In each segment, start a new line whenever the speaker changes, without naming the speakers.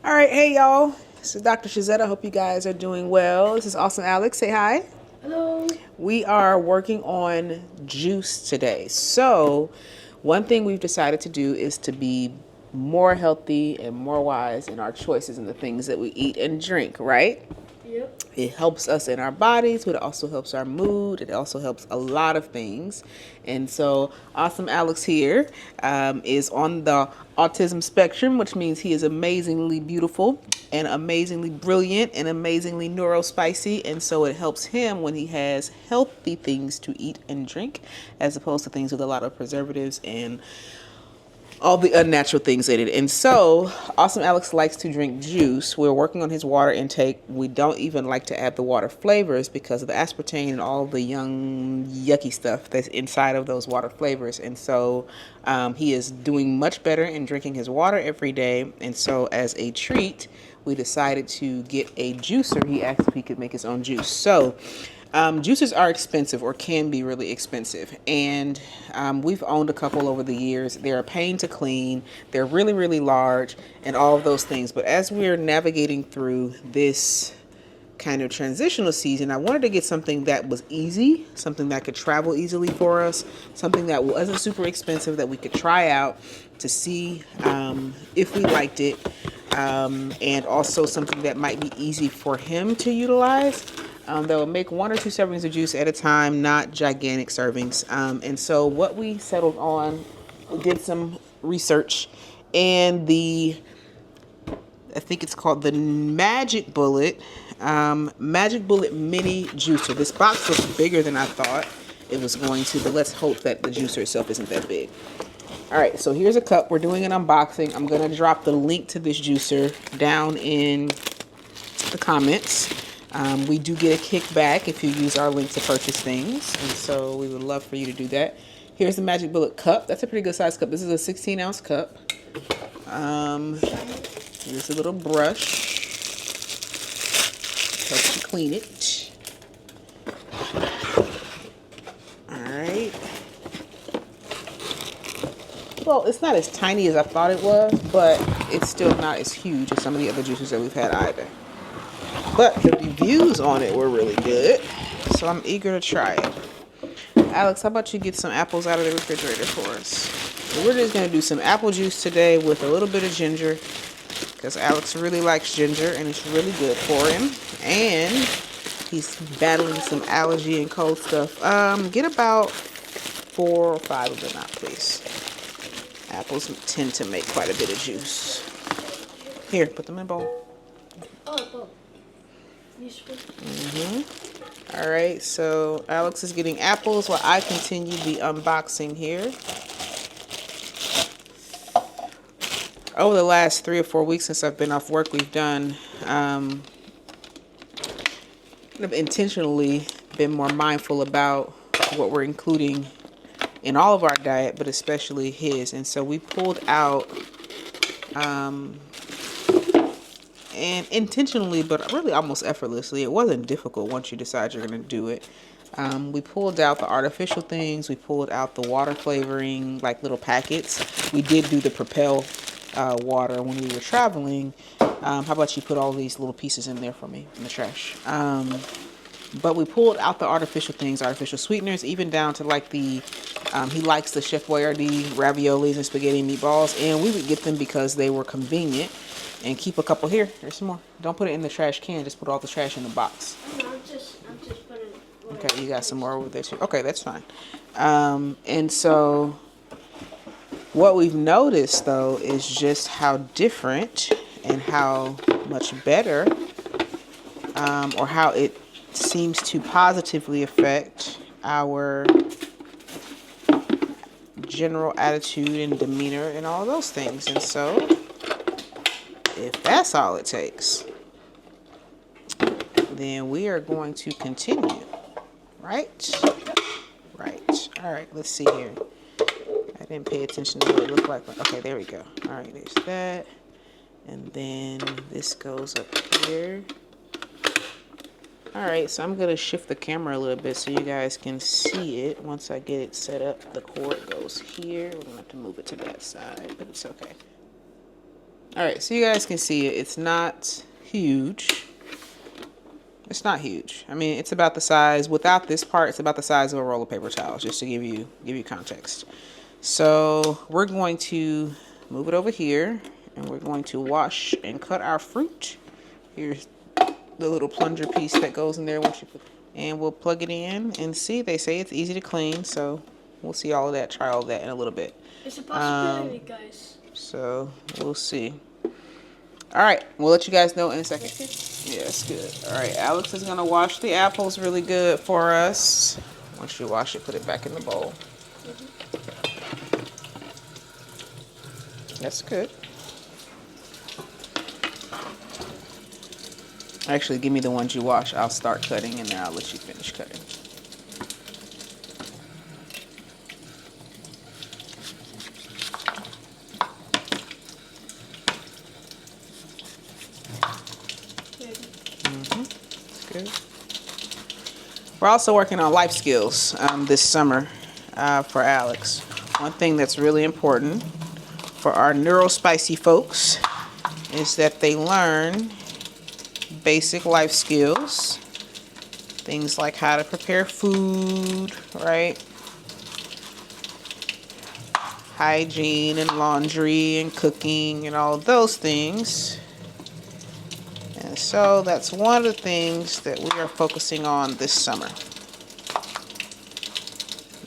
All right, hey y'all. This is Dr. Shazette. I hope you guys are doing well. This is Awesome Alex. Say hi.
Hello.
We are working on juice today. So, one thing we've decided to do is to be more healthy and more wise in our choices and the things that we eat and drink, right?
Yep.
It helps us in our bodies, but it also helps our mood. It also helps a lot of things. And so, Awesome Alex here is on the autism spectrum, which means he is amazingly beautiful and amazingly brilliant and amazingly neurospicy. And so, it helps him when he has healthy things to eat and drink, as opposed to things with a lot of preservatives and all the unnatural things in it. And so, Awesome Alex likes to drink juice. We're working on his water intake. We don't even like to add the water flavors because of the aspartame and all the young, yucky stuff that's inside of those water flavors. And so, he is doing much better in drinking his water every day. And so, as a treat, we decided to get a juicer. He asked if he could make his own juice. So, juices are expensive or can be really expensive. And we've owned a couple over the years. They're a pain to clean. They're really, really large and all of those things. But as we're navigating through this kind of transitional season, I wanted to get something that was easy, something that could travel easily for us, something that wasn't super expensive that we could try out to see if we liked it, and also something that might be easy for him to utilize. That will make 1 or 2 servings of juice at a time, not gigantic servings. And so what we settled on, we did some research, and I think it's called the Magic Bullet Mini Juicer. This box looks bigger than I thought it was going to, but let's hope that the juicer itself isn't that big. All right, so here's a cup. We're doing an unboxing. I'm going to drop the link to this juicer down in the comments. We do get a kickback if you use our link to purchase things, and so we would love for you to do that. Here's the Magic Bullet cup. That's a pretty good size cup. This is a 16-ounce cup. Here's a little brush. Helps you clean it. All right. Well, it's not as tiny as I thought it was, but it's still not as huge as some of the other juices that we've had either. But the reviews on it were really good, so I'm eager to try it. Alex, how about you get some apples out of the refrigerator for us? And we're just going to do some apple juice today with a little bit of ginger, because Alex really likes ginger, and it's really good for him. And he's battling some allergy and cold stuff. Get about 4 or 5 of them out, please. Apples tend to make quite a bit of juice. Here, put them in a bowl.
Oh.
All right, so Alex is getting apples while I continue the unboxing here. Over the last 3 or 4 weeks since I've been off work, we've done intentionally been more mindful about what we're including in all of our diet, but especially his. And so we pulled out, and intentionally, but really almost effortlessly, it wasn't difficult once you decide you're going to do it. We pulled out the artificial things. We pulled out the water flavoring, like little packets. We did do the Propel water when we were traveling. How about you put all these little pieces in there for me in the trash? But we pulled out the artificial things, artificial sweeteners, even down to like he likes the Chef Boyardee raviolis and spaghetti and meatballs, and we would get them because they were convenient. And keep a couple here. There's some more. Don't put it in the trash can. Just put all the trash in the box.
I'm just putting it.
Okay, you got some more over there too. Okay, that's fine. And so what we've noticed though is just how different and how much better, or how it seems to positively affect our general attitude and demeanor and all those things. And so if that's all it takes, then we are going to continue. Right? Right. All right, let's see here. I didn't pay attention to what it looked like. Okay, there we go. All right, there's that. And then this goes up here. All right, so I'm going to shift the camera a little bit so you guys can see it. Once I get it set up, the cord goes here. We're going to have to move it to that side, but it's okay. All right, so you guys can see it. It's not huge. It's not huge. I mean, it's about the size, without this part, it's about the size of a roll of paper towels, just to give you context. So we're going to move it over here, and we're going to wash and cut our fruit. Here's the little plunger piece that goes in there once you put, and we'll plug it in and see. They say it's easy to clean, so we'll see all of that, try all of that in a little bit.
It's a possibility, guys.
So we'll see. All right, we'll let you guys know in a second. Yeah, it's good. All right, Alex is gonna wash the apples really good for us. Once you wash it, put it back in the bowl. That's good. Actually, give me the ones you wash. I'll start cutting and then I'll let you finish cutting. It's good. We're also working on life skills this summer for Alex. One thing that's really important for our neurospicy folks is that they learn basic life skills. Things like how to prepare food, right? Hygiene and laundry and cooking and all of those things. And so that's one of the things that we are focusing on this summer.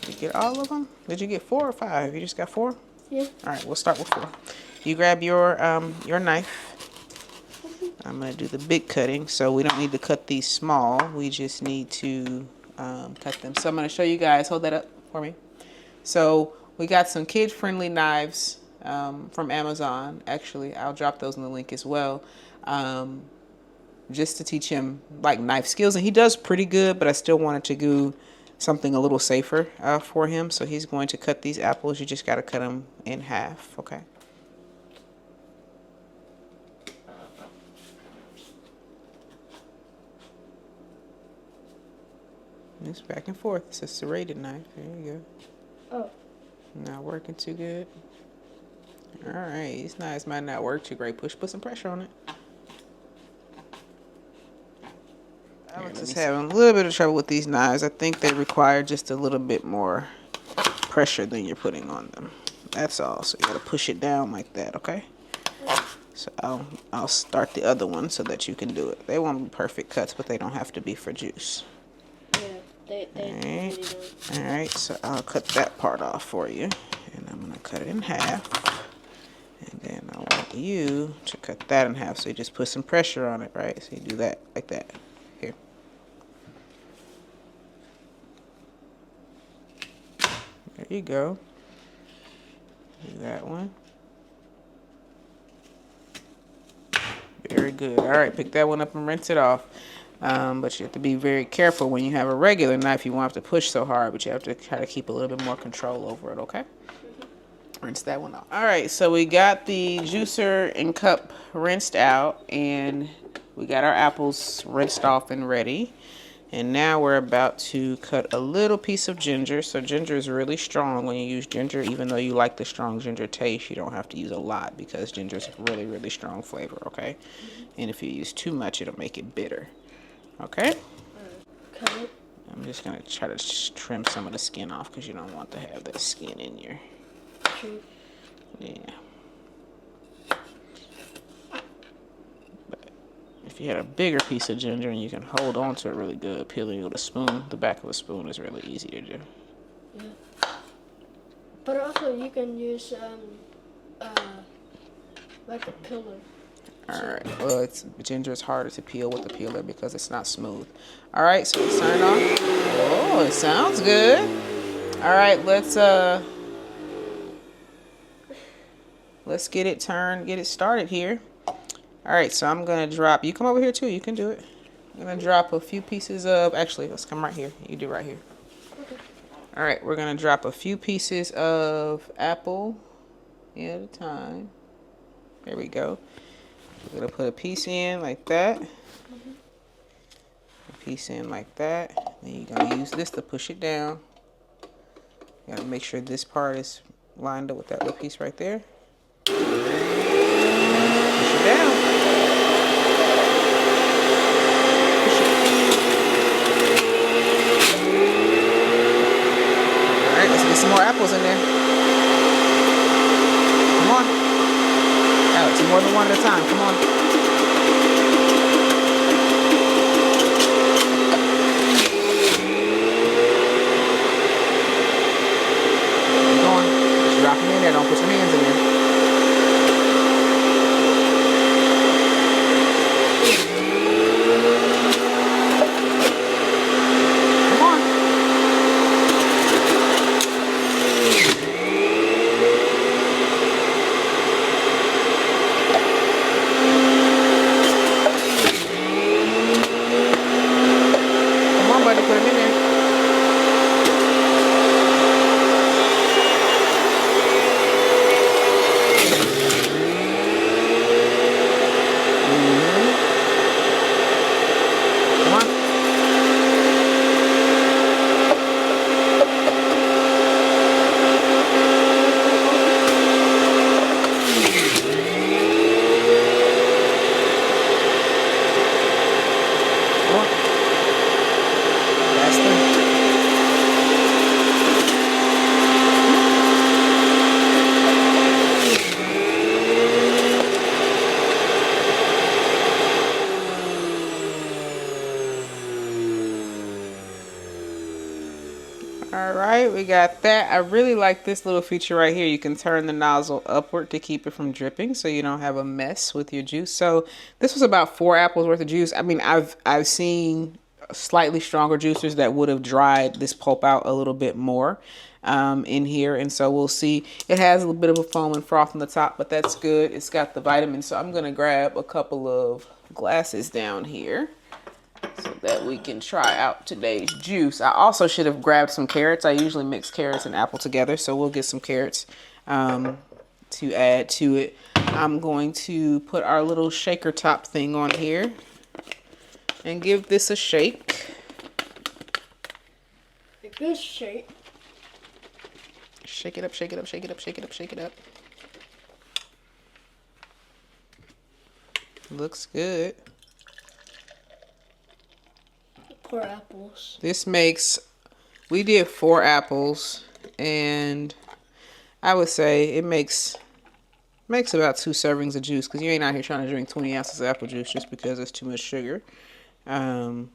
Did you get all of them? Did you get 4 or 5? You just got 4?
Yeah.
All right, we'll start with 4. You grab your knife. I'm going to do the big cutting, so we don't need to cut these small. We just need to cut them. So I'm going to show you guys. Hold that up for me. So we got some kid-friendly knives from Amazon. Actually, I'll drop those in the link as well, just to teach him like knife skills. And he does pretty good, but I still wanted to do something a little safer for him. So he's going to cut these apples. You just got to cut them in half, okay? It's back and forth. It's a serrated knife. There you
Oh.
go. Not working too good. All right. It's nice. Might not work too great. Put some pressure on it. Alex is having a little bit of trouble with these knives. I think they require just a little bit more pressure than you're putting on them. That's all. So you got to push it down like that, okay? So I'll start the other one so that you can do it. They won't be perfect cuts, but they don't have to be for juice.
Yeah, they really don't.
All right, so I'll cut that part off for you, and I'm gonna cut it in half, and then I want you to cut that in half. So you just put some pressure on it, right? So you do that like that. Here. There you go. Do that one. Very good. All right, pick that one up and rinse it off. But you have to be very careful when you have a regular knife. You won't have to push so hard, but you have to try to keep a little bit more control over it, okay? Rinse that one off. All right, so we got the juicer and cup rinsed out, and we got our apples rinsed off and ready. And now we're about to cut a little piece of ginger. So ginger is really strong when you use ginger. Even though you like the strong ginger taste, you don't have to use a lot because ginger is really, really strong flavor, okay? And if you use too much, it'll make it bitter. Okay?
Cut it.
I'm just going to try to trim some of the skin off because you don't want to have that skin in your...
True.
Yeah. But if you had a bigger piece of ginger and you can hold on to it really good, peeling it with a spoon, the back of a spoon is really easy to do.
Yeah. But also you can use like a pillar.
Alright, well, ginger is harder to peel with the peeler because it's not smooth. Alright, so let's turn it on. Oh, it sounds good. Alright, let's get it turned, get it started here. Alright, so I'm going to drop, you come over here too, you can do it. I'm going to drop a few pieces of, actually, let's come right here. You do right here.
Okay.
Alright, we're going to drop a few pieces of apple at a time. There we go. We're going to put a piece in like that. A piece in like that. Then you're going to use this to push it down. You got to make sure this part is lined up with that little piece right there. down. All right, let's get some more apples in there. Come on. Alex, more than one at a time. Come on. Keep going. Just drop them in there. Don't put your hands in there. Come on. Come on, buddy. Put them in there. Come on. Come on. Last three. All right, we got that. I really like this little feature right here. You can turn the nozzle upward to keep it from dripping so you don't have a mess with your juice. So this was about 4 apples worth of juice. I mean, I've seen slightly stronger juicers that would have dried this pulp out a little bit more in here. And so we'll see. It has a little bit of a foam and froth on the top, but that's good. It's got the vitamins. So I'm going to grab a couple of glasses down here so that we can try out today's juice. I also should have grabbed some carrots. I usually mix carrots and apple together, so we'll get some carrots to add to it. I'm going to put our little shaker top thing on here and give this a shake.
A good shake.
Shake it up, shake it up, shake it up, shake it up, shake it up. Looks good.
4 apples.
This makes, we did 4 apples, and I would say it makes about 2 servings of juice, because you ain't out here trying to drink 20 ounces of apple juice just because it's too much sugar. But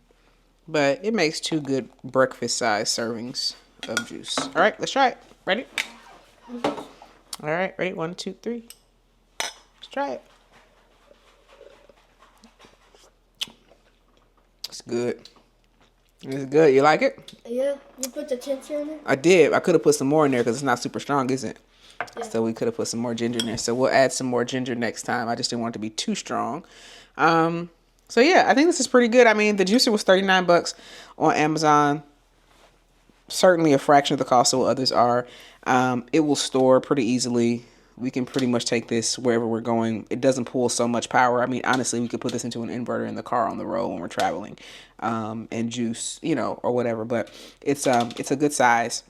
it makes 2 good breakfast size servings of juice. All right, let's try it. Ready? All right, ready? 1, 2, 3. Let's try it. It's good. It's good. You like it?
Yeah, you put the ginger in it?
I did. I could have put some more in there because it's not super strong, is it?
Yeah.
So we could have put some more ginger in there. So we'll add some more ginger next time. I just didn't want it to be too strong. So yeah, I think this is pretty good. I mean, the juicer was $39 on Amazon. Certainly a fraction of the cost of what others are. It will store pretty easily. We can pretty much take this wherever we're going. It doesn't pull so much power. I mean, honestly, we could put this into an inverter in the car on the road when we're traveling, and juice, you know, or whatever. But it's a good size,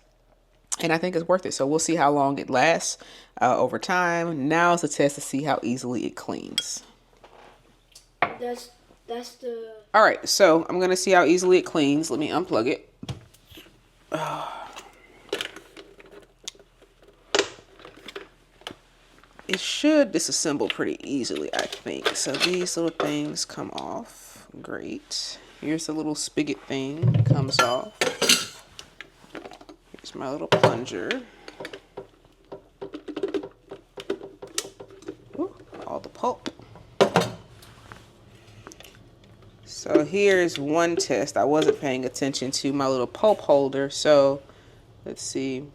and I think it's worth it. So we'll see how long it lasts over time. Now is a test to see how easily it cleans.
That's the...
All right, so I'm gonna see how easily it cleans. Let me unplug it. It should disassemble pretty easily, I think. So these little things come off. Great. Here's the little spigot thing. Comes off. Here's my little plunger. Ooh, all the pulp. So here's one test. I wasn't paying attention to my little pulp holder. So let's see.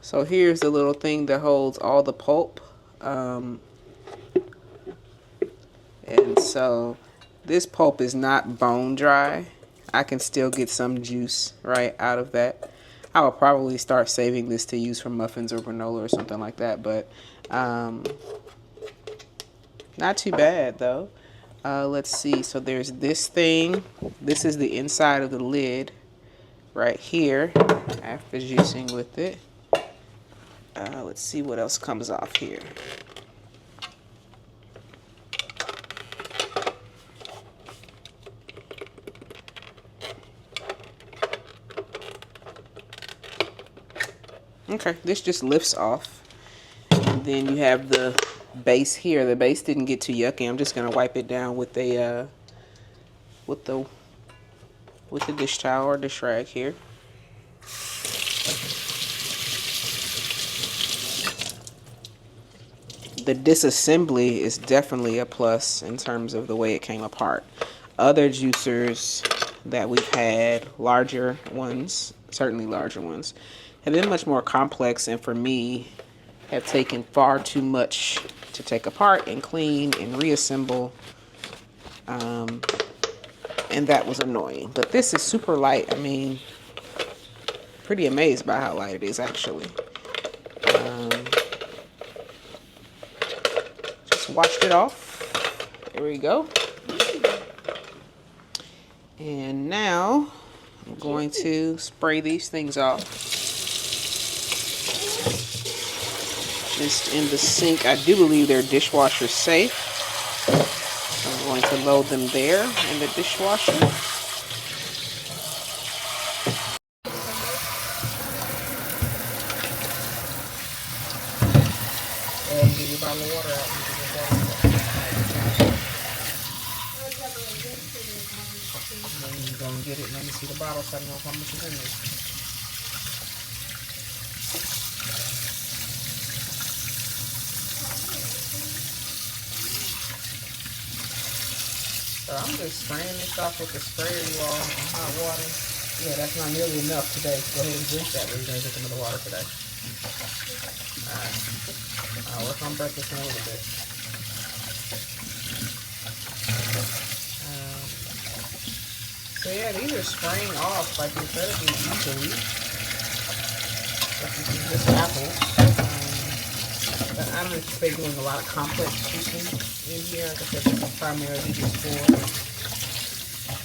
So here's the little thing that holds all the pulp. And so this pulp is not bone dry. I can still get some juice right out of that. I will probably start saving this to use for muffins or granola or something like that. But not too bad though. Let's see. So there's this thing. This is the inside of the lid right here after juicing with it. Let's see what else comes off here. Okay, this just lifts off. And then you have the base here. The base didn't get too yucky. I'm just gonna wipe it down with a with the dish towel or dish rag here. The disassembly is definitely a plus in terms of the way it came apart. Other juicers that we've had, larger ones, certainly larger ones, have been much more complex, and for me have taken far too much to take apart and clean and reassemble, and that was annoying. But this is super light. I mean, pretty amazed by how light it is actually. Just washed it off. There we go. And now I'm going to spray these things off. Just in the sink. I do believe they're dishwasher safe. I'm going to load them there in the dishwasher. And get your bottle of water out. And then you're going to get it. Let me see the bottle so I know how much is in there. So I'm just spraying this off with the sprayer, you all, in hot water. Yeah, that's not nearly enough today. Go ahead and drink that. We're going to get some of the water today. Alright. I'll work on breakfast in a little bit. So yeah, these are spraying off like incredibly easily. This is just apples. But I don't anticipate doing a lot of complex juicing in here. Like I said, this is primarily just for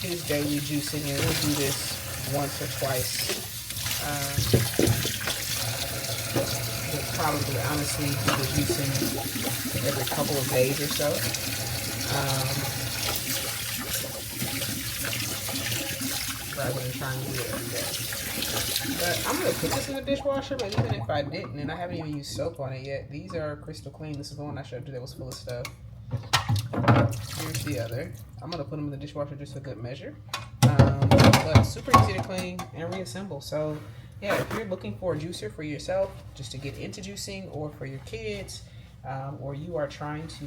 his daily juicing, and we'll do this once or twice. We'll probably honestly do the juicing every couple of days or so. Rather than trying to do it every day. But I'm going to put this in the dishwasher, but even if I didn't, and I haven't even used soap on it yet, these are crystal clean. This is the one I showed you that was full of stuff. Here's the other. I'm going to put them in the dishwasher just for good measure. But super easy to clean and reassemble. So yeah, if you're looking for a juicer for yourself, just to get into juicing, or for your kids, or you are trying to,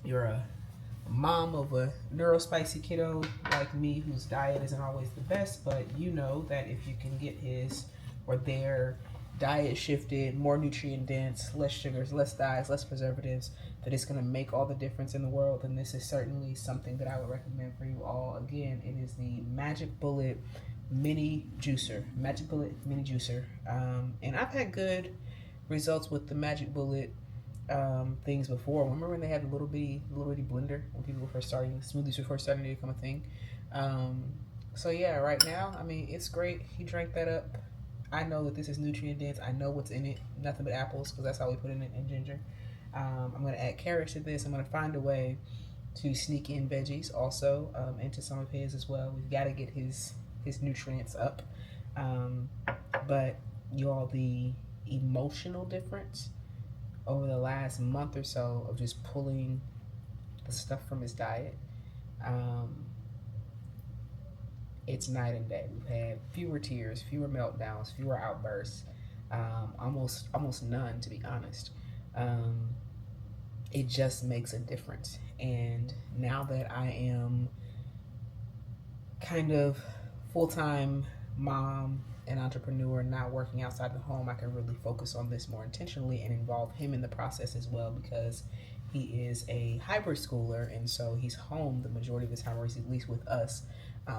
you're a mom of a neurospicy kiddo like me whose diet isn't always the best, but you know that if you can get his or their diet shifted, more nutrient dense, less sugars, less dyes, less preservatives, that it's going to make all the difference in the world. And this is certainly something that I would recommend for you all. Again, it is the Magic Bullet Mini Juicer. Magic Bullet Mini Juicer. And I've had good results with the Magic Bullet things before. Remember when they had the little bitty blender when people were first starting, smoothies were first starting to become a thing. So yeah, right now, I mean, it's great. He drank that up. I know that this is nutrient dense. I know what's in it. Nothing but apples, because that's how we put in it, and ginger. I'm going to add carrots to this. I'm going to find a way to sneak in veggies also into some of his as well. We've got to get his nutrients up. But you all, the emotional difference over the last month or so of just pulling the stuff from his diet, it's night and day. We've had fewer tears, fewer meltdowns, fewer outbursts, almost none, to be honest. It just makes a difference. And now that I am kind of full-time mom and entrepreneur, not working outside the home, I can really focus on this more intentionally and involve him in the process as well, because he is a hybrid schooler, and so he's home the majority of the time, or he's at least with us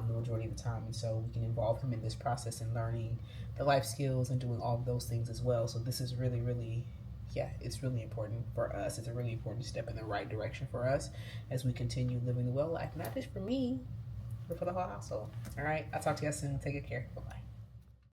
the majority of the time, and so we can involve him in this process and learning the life skills and doing all of those things as well. So this is really, really, yeah, it's really important for us. It's a really important step in the right direction for us as we continue living the well life, not just for me, but for the whole household. All right, I'll talk to you soon. Take good care. Bye-bye.